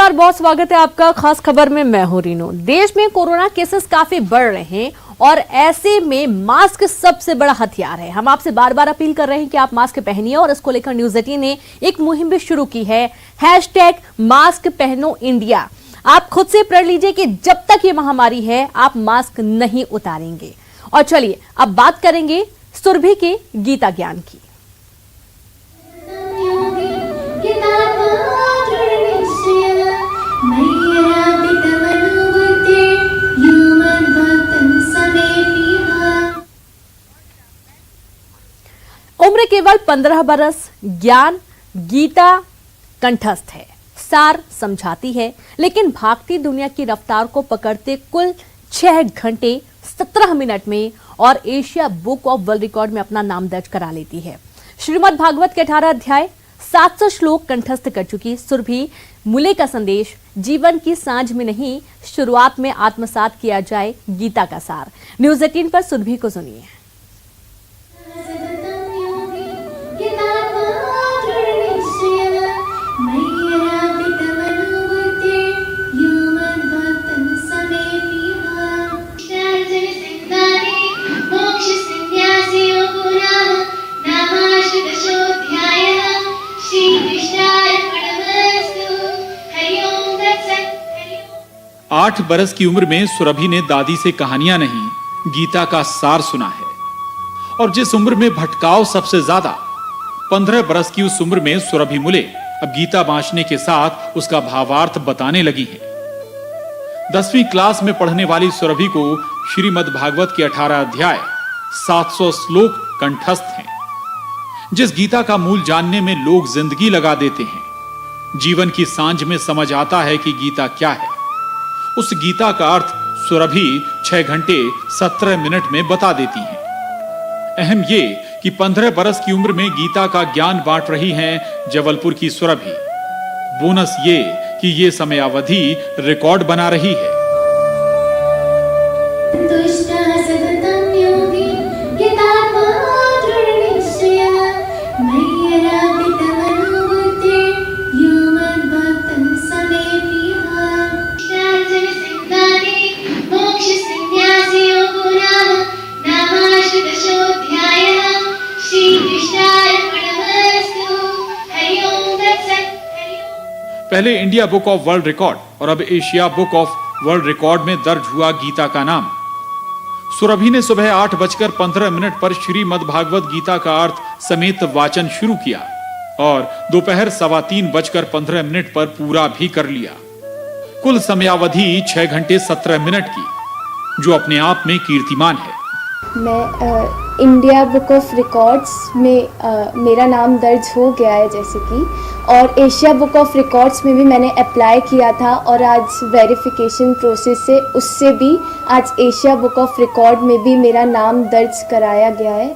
नमस्कार, बहुत स्वागत है आपका खास खबर में। मैं हूं रीनू। देश में कोरोना केसेस काफी बढ़ रहे हैं और ऐसे में मास्क सबसे बड़ा हथियार है। हम आपसे बार बार अपील कर रहे हैं कि आप मास्क पहनिए और इसको लेकर न्यूज़18 ने एक मुहिम भी शुरू की है, #मास्क पहनो इंडिया। आप खुद से प्रण लीजिए कि जब तक ये महामारी है आप मास्क नहीं उतारेंगे। और चलिए अब बात करेंगे सुरभि के गीता ज्ञान की। उम्र केवल 15 बरस, ज्ञान गीता कंठस्थ है, सार समझाती है, लेकिन भागती दुनिया की रफ्तार को पकड़ते कुल 6 घंटे 17 मिनट में और Asia book of world record में अपना नाम दर्ज करा लेती है। श्रीमद् भागवत के 18 अध्याय 700 श्लोक कंठस्थ कर चुकी सुरभि मूल्य का संदेश जीवन की सांझ में नहीं, शुरुआत में आत्मसात किया जाए गीता का सार। न्यूज़18 पर सुरभि को सुनिए। आठ बरस की उम्र में सुरभि ने दादी से कहानियां नहीं, गीता का सार सुना है। और जिस उम्र में भटकाव सबसे ज्यादा, 15 बरस की उस उम्र में सुरभि मूल्य अब गीता बांचने के साथ उसका भावार्थ बताने लगी है। 10वीं क्लास में पढ़ने वाली सुरभि को श्रीमद् भागवत के 18 अध्याय 700 श्लोक कंठस्थ हैं। जिस गीता का मूल जानने में लोग जिंदगी लगा देते हैं, जीवन की सांझ में समझ आता है कि गीता क्या है। उस गीता का अर्थ सुरभि 6 घंटे 17 मिनट में बता देती हैं। अहम ये कि 15 बरस की उम्र में गीता का ज्ञान बांट रही हैं जबलपुर की सुरभि। बोनस ये कि ये समयावधि रिकॉर्ड बना रही है। पहले India book of world record और अब Asia book of world record में दर्ज हुआ गीता का नाम। सुरभि ने सुबह 8:15 पर श्रीमद् भागवत गीता का अर्थ समेत वाचन शुरू किया और दोपहर 3:15 पर पूरा भी कर लिया। कुल समयावधि 6 घंटे 17 मिनट की, जो अपने आप में कीर्तिमान है। मैं इंडिया बुक ऑफ रिकॉर्ड्स में मेरा नाम दर्ज हो गया है जैसे कि, और एशिया बुक ऑफ रिकॉर्ड्स में भी मैंने अप्लाई किया था और आज वेरिफिकेशन प्रोसेस से उससे भी आज एशिया बुक ऑफ रिकॉर्ड में भी मेरा नाम दर्ज कराया गया है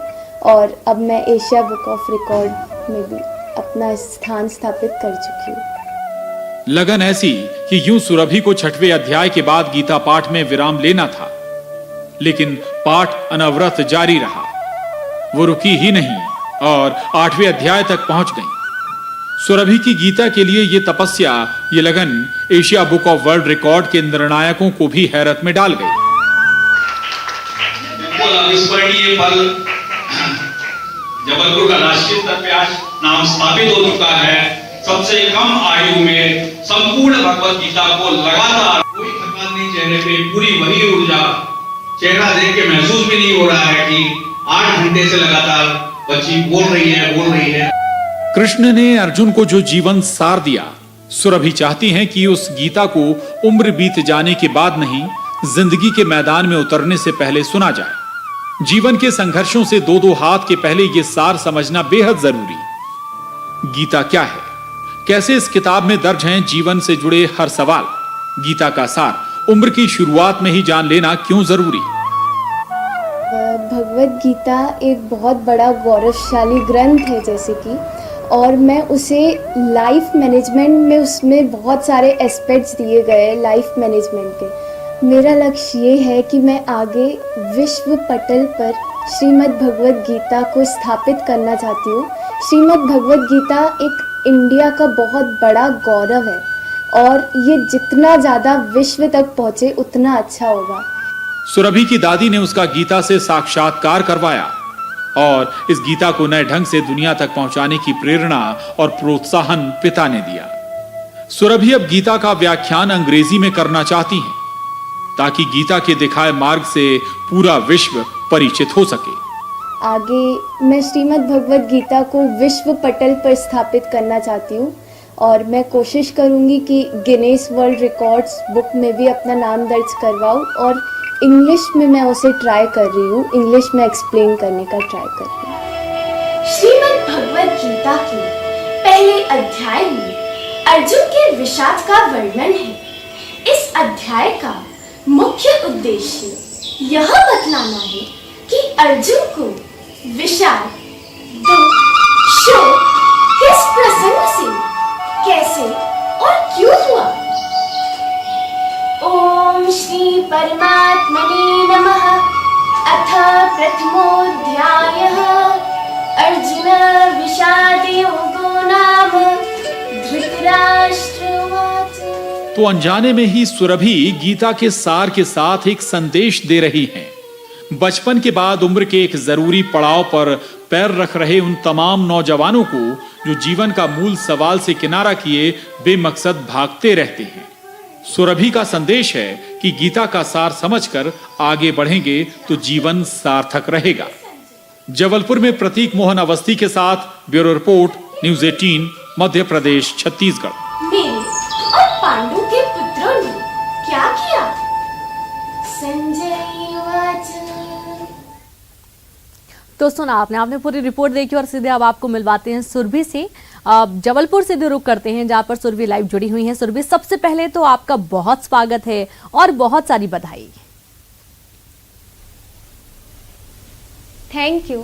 और अब मैं एशिया बुक ऑफ रिकॉर्ड में भी अपना स्थान स्थापित कर चुकी हूँ। लगन ऐसी कि यूं सुरभि को 6वें अध्याय के बाद गीता पाठ में विराम लेना था, लेकिन पाठ अनवरत जारी रहा। वो रुकी ही नहीं और 8वें अध्याय तक पहुंच गई। सुरभि की गीता के लिए ये तपस्या, ये लगन Asia book of world record के निर्णायकों को भी हैरत में डाल गई। अविस्मरणीय पल, जबलपुर का राष्ट्रीय स्तर पे आज नाम स्थापित हो चुका है। सबसे कम आयु में संपूर्ण भगवत गीता को लगातार, कोई थकान नहीं चेहरे पे, पूरी वही ऊर्जा, चेहरा देख के महसूस भी नहीं हो रहा है कि 8 घंटे से लगातार बच्ची बोल रही है। कृष्ण ने अर्जुन को जो जीवन सार दिया, सुरभि चाहती हैं कि उस गीता को उम्र बीत जाने के बाद नहीं, जिंदगी के मैदान में उतरने से पहले सुना जाए। जीवन के संघर्षों से दो हाथ के पहले ये सार समझना बेहद जरूरी। गीता क्या है, कैसे इस किताब में दर्ज हैं जीवन से जुड़े हर सवाल। गीता का सार उम्र की शुरुआत में ही जान लेना क्यों जरूरी? भगवत गीता एक बहुत बड़ा गौरवशाली ग्रंथ है जैसे कि, और मैं उसे लाइफ मैनेजमेंट में, उसमें बहुत सारे एस्पेक्ट्स दिए गए लाइफ मैनेजमेंट के। मेरा लक्ष्य ये है कि मैं आगे विश्व पटल पर श्रीमद् भगवत गीता को स्थापित करना चाहती हूँ। श्रीमद् भगवत गीता एक इंडिया का बहुत बड़ा गौरव है और ये जितना ज़्यादा विश्व तक पहुँचे उतना अच्छा होगा। सुरभि की दादी ने उसका गीता से साक्षात्कार करवाया और इस गीता को नए ढंग से दुनिया तक पहुंचाने की प्रेरणा और प्रोत्साहन पिता ने दिया। सुरभि अब गीता का व्याख्यान अंग्रेजी में करना चाहती हैं ताकि गीता के दिखाए मार्ग से पूरा विश्व परिचित हो सके। आगे मैं श्रीमद् भगवत गीता को विश्व पटल पर स्थापित करना चाहती हूँ और मैं कोशिश करूँगी कि गिनेस वर्ल्ड रिकॉर्ड्स बुक में भी अपना नाम दर्ज करवाऊँ और इंग्लिश में मैं उसे ट्राई कर रही हूँ, इंग्लिश में एक्सप्लेन करने का ट्राई कर रही हूँ। श्रीमद् भगवत गीता के पहले अध्याय में अर्जुन के विषाद का वर्णन है। इस अध्याय का मुख्य उद्देश्य यह बतलाना है कि अर्जुन को विषाद, दुख, शोक किस प्रसंग से, कैसे और क्यों हुआ। ओम श्री परमात्मने नमः। अथ प्रथमोऽध्यायः। अर्जुन विषाद योगो नाम। धृतराष्ट्र उवाच। तो अनजाने में ही सुरभि गीता के सार के साथ एक संदेश दे रही हैं। बचपन के बाद उम्र के एक जरूरी पड़ाव पर पैर रख रहे उन तमाम नौजवानों को जो जीवन का मूल सवाल से किनारा किए बेमकसद भागते रहते हैं। सुरभि का संदेश है कि गीता का सार समझकर आगे बढ़ेंगे तो जीवन सार्थक रहेगा। जबलपुर में प्रतीक मोहन अवस्थी के साथ bureau report, news 18, Madhya Pradesh, Chhattisgarh. मेरे और पांडु के पुत्रों ने क्या किया? संजय उवाच। तो सुना आपने पूरी रिपोर्ट देखी और सीधे अब आपको मिलवाते हैं सुरभि से। जबलपुर से रुक करते हैं जहां पर सुरभि लाइव जुड़ी हुई है। सुरभि, सबसे पहले तो आपका बहुत स्वागत है और बहुत सारी बधाई। Thank you.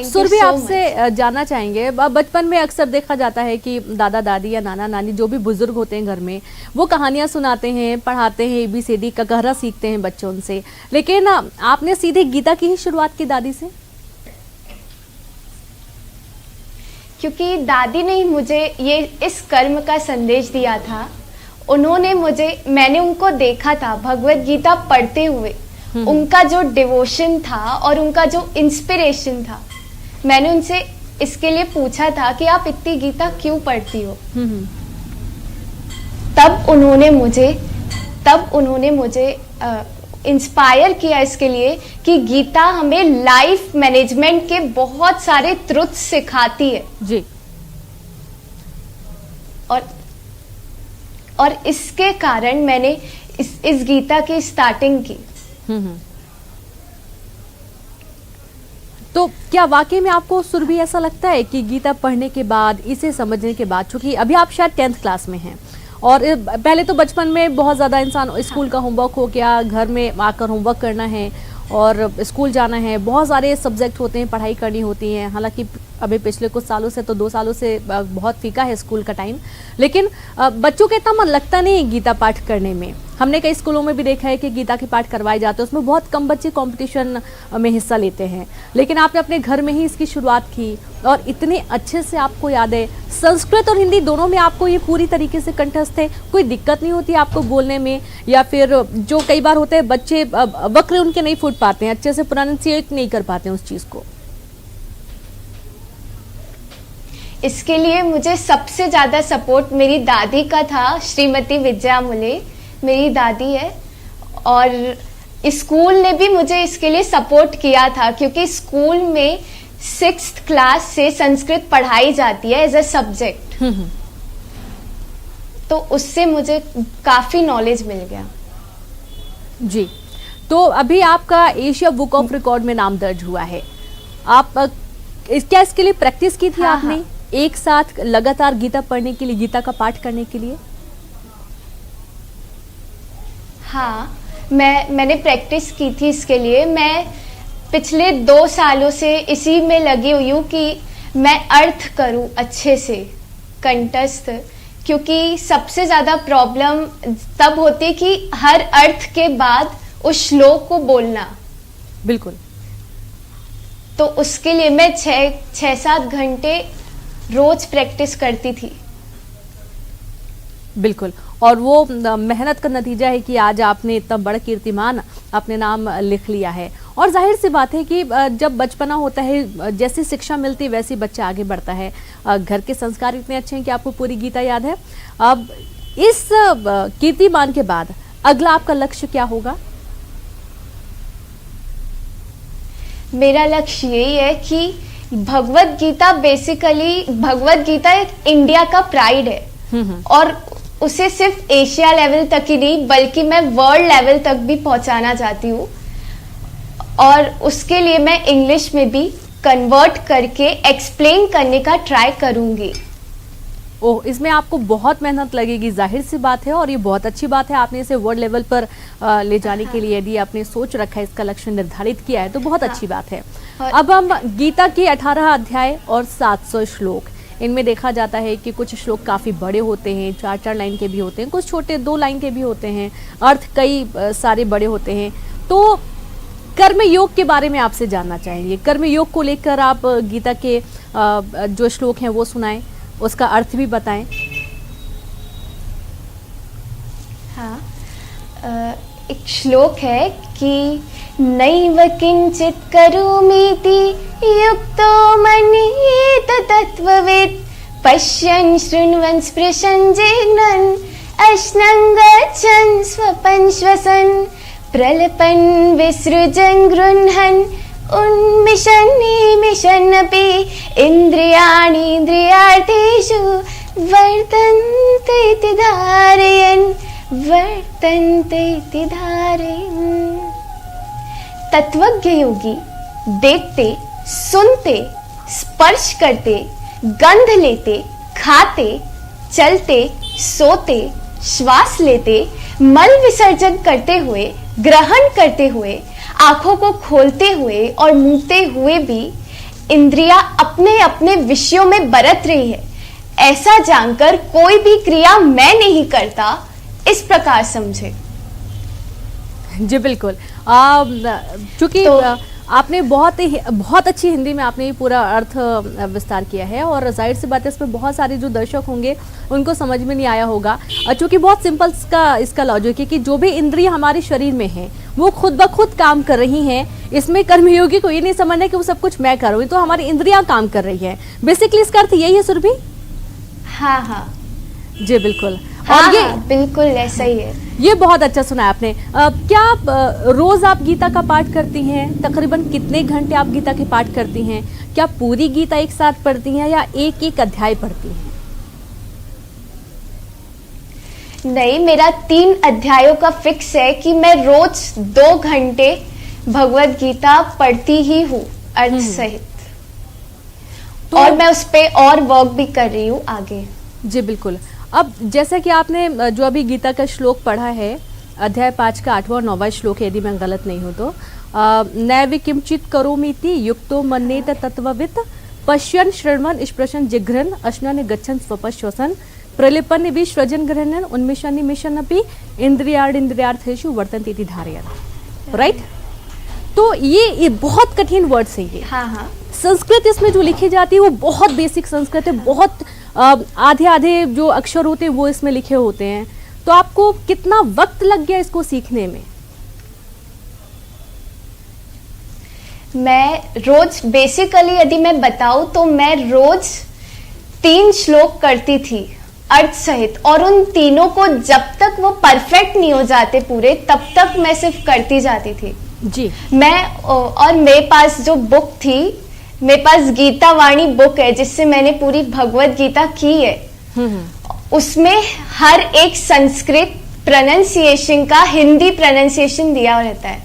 सुरभि, आपसे जानना चाहेंगे, बचपन में अक्सर देखा जाता है कि दादा दादी या नाना नानी जो भी बुजुर्ग होते हैं घर में, वो कहानियां सुनाते हैं, पढ़ाते हैं, ABCD का गहरा सीखते हैं बच्चों से, लेकिन आपने सीधे गीता की ही शुरुआत की दादी से। क्योंकि दादी ने मुझे ये इस कर्म का संदेश दिया था। उन्होंने मैंने उनको देखा था भगवत गीता पढ़ते हुए, उनका जो डिवोशन था और उनका जो इंस्पिरेशन था। मैंने उनसे इसके लिए पूछा था कि आप इतनी गीता क्यों पढ़ती हो। तब उन्होंने मुझे इंस्पायर किया इसके लिए कि गीता हमें लाइफ मैनेजमेंट के बहुत सारे ट्रुथ सिखाती है जी। और इसके कारण मैंने इस गीता की स्टार्टिंग की। तो क्या वाकई में आपको सुरभि ऐसा लगता है कि गीता पढ़ने के बाद, इसे समझने के बाद, चूंकि अभी आप शायद 10th क्लास में हैं और पहले तो बचपन में बहुत ज़्यादा इंसान स्कूल का होमवर्क हो गया, घर में आकर होमवर्क करना है और स्कूल जाना है, बहुत सारे सब्जेक्ट होते हैं, पढ़ाई करनी होती है। हालांकि अभी पिछले कुछ सालों से तो 2 सालों से बहुत फीका है स्कूल का टाइम, लेकिन बच्चों का इतना मन लगता नहीं है गीता पाठ करने में। हमने कई स्कूलों में भी देखा है कि गीता के पाठ करवाए जाते हैं, उसमें बहुत कम बच्चे कंपटीशन में हिस्सा लेते हैं, लेकिन आपने अपने घर में ही इसकी शुरुआत की और इतने अच्छे से आपको याद है। संस्कृत और हिंदी दोनों में आपको ये पूरी तरीके से कंठस्थ है, कोई दिक्कत नहीं होती आपको बोलने में, या फिर जो कई बार होते हैं बच्चे वक्र उनके नहीं फूट पाते हैं, अच्छे से प्रोनाउंसिएट नहीं कर पाते हैं उस चीज़ को। इसके लिए मुझे सबसे ज़्यादा सपोर्ट मेरी दादी का था, श्रीमती विजया मुले मेरी दादी है। और स्कूल ने भी मुझे इसके लिए सपोर्ट किया था, क्योंकि स्कूल में 6th क्लास से संस्कृत पढ़ाई जाती है एज अ सब्जेक्ट, तो उससे मुझे काफ़ी नॉलेज मिल गया जी। तो अभी आपका एशिया बुक ऑफ रिकॉर्ड में नाम दर्ज हुआ है। आप क्या इसके लिए प्रैक्टिस की थी आपने? एक साथ लगातार गीता पढ़ने के लिए, गीता का पाठ करने के लिए? हाँ, मैंने प्रैक्टिस की थी इसके लिए। मैं पिछले 2 सालों से इसी में लगी हुई हूँ कि मैं अर्थ करूँ अच्छे से, कंठस्थ, क्योंकि सबसे ज़्यादा प्रॉब्लम तब होती कि हर अर्थ के बाद उस श्लोक को बोलना। बिल्कुल। तो उसके लिए मैं 6-7 घंटे रोज प्रैक्टिस करती थी। बिल्कुल, और वो मेहनत का नतीजा है कि आज आपने इतना बड़ा कीर्तिमान अपने नाम लिख लिया है। और जाहिर सी बात है कि जब बचपना होता है, जैसी शिक्षा मिलती है वैसे बच्चा आगे बढ़ता है। घर के संस्कार इतने अच्छे हैं कि आपको पूरी गीता याद है। अब इस कीर्तिमान के बाद अगला आपका लक्ष्य क्या होगा? मेरा लक्ष्य यही है कि भगवत गीता बेसिकली, भगवत गीता एक इंडिया का प्राइड है और उसे सिर्फ एशिया लेवल तक ही नहीं बल्कि मैं वर्ल्ड लेवल तक भी पहुंचाना चाहती हूँ। और उसके लिए मैं इंग्लिश में भी कन्वर्ट करके एक्सप्लेन करने का ट्राई करूंगी। ओह, इसमें आपको बहुत मेहनत लगेगी, जाहिर सी बात है, और ये बहुत अच्छी बात है। आपने इसे वर्ल्ड लेवल पर ले जाने के लिए यदि आपने सोच रखा है, इसका लक्ष्य निर्धारित किया है, तो बहुत अच्छी बात है। अब हम गीता के 18 अध्याय और 700 श्लोक, इनमें देखा जाता है कि कुछ श्लोक काफ़ी बड़े होते हैं, 4-4 लाइन के भी होते हैं, कुछ छोटे 2 लाइन के भी होते हैं, अर्थ कई सारे बड़े होते हैं। तो कर्म योग के बारे में आपसे जानना चाहेंगे। कर्म योग को लेकर आप गीता के जो श्लोक हैं वो सुनाएं, उसका अर्थ भी बताएं। हाँ, एक श्लोक है कि नैव किंचित करोमीति युक्तो मन्येत तत्त्ववित् पश्यन् शृण्वन् स्पृशन् जिघ्नन् अश्नं गच्छन् स्वपन् श्वसन् प्रलपन् विसृजन् गृह्णन् उन्मिषन् निमिषन्नपि इन्द्रियाणीन्द्रियार्थेषु वर्तन्ते इति धारयन् तत्वज्ञ योगी देखते, सुनते, स्पर्श करते, गंध लेते, खाते, चलते, सोते, श्वास लेते, मल विसर्जन करते हुए, ग्रहण करते हुए, आंखों को खोलते हुए और मूंदते हुए भी इंद्रियां अपने अपने विषयों में बरत रही है, ऐसा जानकर कोई भी क्रिया मैं नहीं करता, इस प्रकार समझे। जी बिल्कुल। चूंकि आपने बहुत अच्छी हिंदी में आपने ये पूरा अर्थ विस्तार किया है, और जाहिर सी बात है इसमें बहुत सारे जो दर्शक होंगे उनको समझ में नहीं आया होगा। चूंकि बहुत सिंपल इसका लॉजिक है कि जो भी इंद्रिय हमारे शरीर में है वो खुद ब खुद काम कर रही हैं। इसमें कर्मयोगी को ये नहीं समझना कि वो सब कुछ मैं कर रही हूँ, तो हमारी इंद्रियां काम कर रही है। बेसिकली इसका अर्थ यही है सुरभि? हाँ हाँ जी बिल्कुल। हाँ, और ये बिल्कुल ऐसा ही है। ये बहुत अच्छा सुना आपने। क्या आप रोज आप गीता का पाठ करती हैं? तकरीबन कितने घंटे आप गीता के पाठ करती हैं? क्या पूरी गीता एक साथ पढ़ती हैं या एक एक अध्याय पढ़ती हैं? नहीं, मेरा 3 अध्यायों का फिक्स है कि मैं रोज 2 घंटे भगवत गीता पढ़ती ही हूँ अर्थ सहित। तो और मैं उस पे और वर्क भी कर रही हूँ आगे। जी बिल्कुल। अब जैसा कि आपने जो अभी गीता का श्लोक पढ़ा है, अध्याय 5 का 8वां और 9वां श्लोक है, यदि मैं गलत नहीं हूँ तो, नैव किंचित करोमीति युक्तो मन्येत तत्त्ववित् पश्यन् शृण्वन् स्पृशन् जिघ्रन् अश्नन् गच्छन् स्वपन् श्वसन् प्रलिपन् विसृजन् गृह्णन् उन्मिषन् निमिषन्नपि इन्द्रियार्थेषु वर्तन्ते इति धारयन्। राइट? तो ये बहुत कठिन वर्ड्स है ये। हाँ हाँ। संस्कृत इसमें जो लिखी जाती है वो बहुत बेसिक संस्कृत है, बहुत आधे आधे जो अक्षर होते हैं वो इसमें लिखे होते हैं। तो आपको कितना वक्त लग गया इसको सीखने में? मैं रोज बेसिकली यदि मैं बताऊं तो मैं रोज 3 श्लोक करती थी अर्थ सहित, और उन तीनों को जब तक वो परफेक्ट नहीं हो जाते पूरे तब तक मैं सिर्फ करती जाती थी। जी। और मेरे पास जो बुक थी, मेरे पास गीता वाणी बुक है जिससे मैंने पूरी भगवत गीता की है। उसमें हर एक संस्कृत प्रोनाउंसिएशन का हिंदी प्रोनाउंसिएशन दिया रहता है।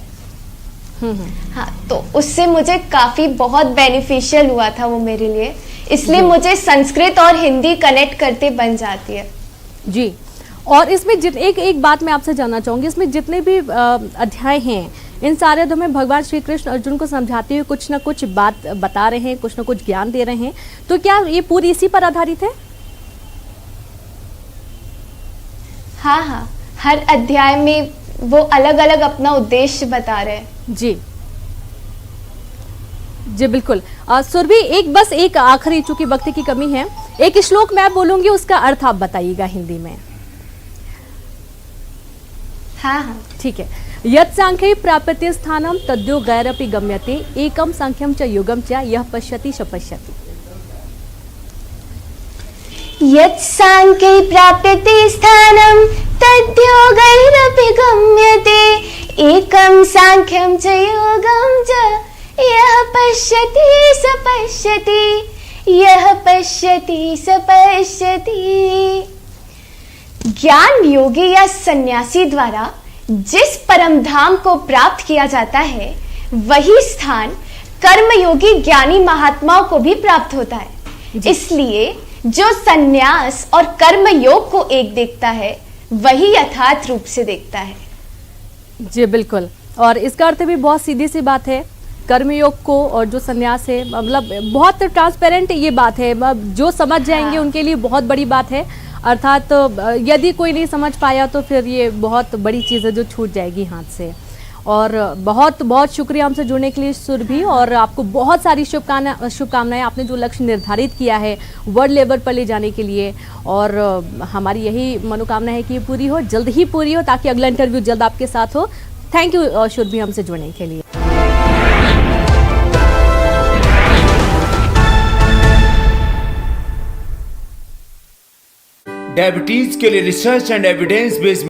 हाँ, तो उससे मुझे काफी बहुत बेनिफिशियल हुआ था वो मेरे लिए, इसलिए मुझे संस्कृत और हिंदी कनेक्ट करते बन जाती है। जी। और इसमें एक बात मैं आपसे जानना चाहूंगी, इसमें जितने भी अध्याय हैं इन सारे अध्यायों में भगवान श्री कृष्ण अर्जुन को समझाते हुए कुछ ना कुछ बात बता रहे हैं, कुछ ना कुछ ज्ञान दे रहे हैं, तो क्या ये पूरी इसी पर आधारित है? हाँ हाँ, हर अध्याय में वो अलग अलग अपना उद्देश्य बता रहे हैं। जी जी बिल्कुल। सुरभि, एक आखिरी, चूंकि वक्त की कमी है, एक श्लोक मैं बोलूंगी, उसका अर्थ आप बताइएगा हिंदी में। हाँ हाँ। ठीक है। यत् सांख्यै प्राप्यते स्थानं तद्यो गैरपि गम्यते एकम सांख्यम च युगम च यः पश्यति स पश्यति। यत् सांख्ये प्राप्यते स्थानं तद्योगैरपि गम्यते एकं सांख्यं च योगं च यः पश्यति स पश्यति यः पश्यति स पश्यति। ज्ञान योगी या सन्यासी द्वारा जिस परम धाम को प्राप्त किया जाता है वही स्थान कर्मयोगी ज्ञानी महात्माओं को भी प्राप्त होता है। इसलिए जो सन्यास और कर्म योग को एक देखता है वही यथार्थ रूप से देखता है। जी बिल्कुल, और इसका अर्थ भी बहुत सीधी सी बात है। कर्मयोग को और जो सन्यास है, मतलब बहुत ट्रांसपेरेंट ये बात है, जो समझ जाएंगे उनके लिए बहुत बड़ी बात है। अर्थात यदि कोई नहीं समझ पाया तो फिर ये बहुत बड़ी चीज़ है जो छूट जाएगी हाथ से। और बहुत बहुत शुक्रिया हमसे जुड़ने के लिए सुरभि, और आपको बहुत सारी शुभकामनाएं। आपने जो लक्ष्य निर्धारित किया है वर्ल्ड लेवल पर ले जाने के लिए, और हमारी यही मनोकामना है कि ये पूरी हो, जल्द ही पूरी हो, ताकि अगला इंटरव्यू जल्द आपके साथ हो। थैंक यू सुरभि हमसे जुड़ने के लिए। डायबिटीज के लिए रिसर्च एंड एविडेंस बेस्ड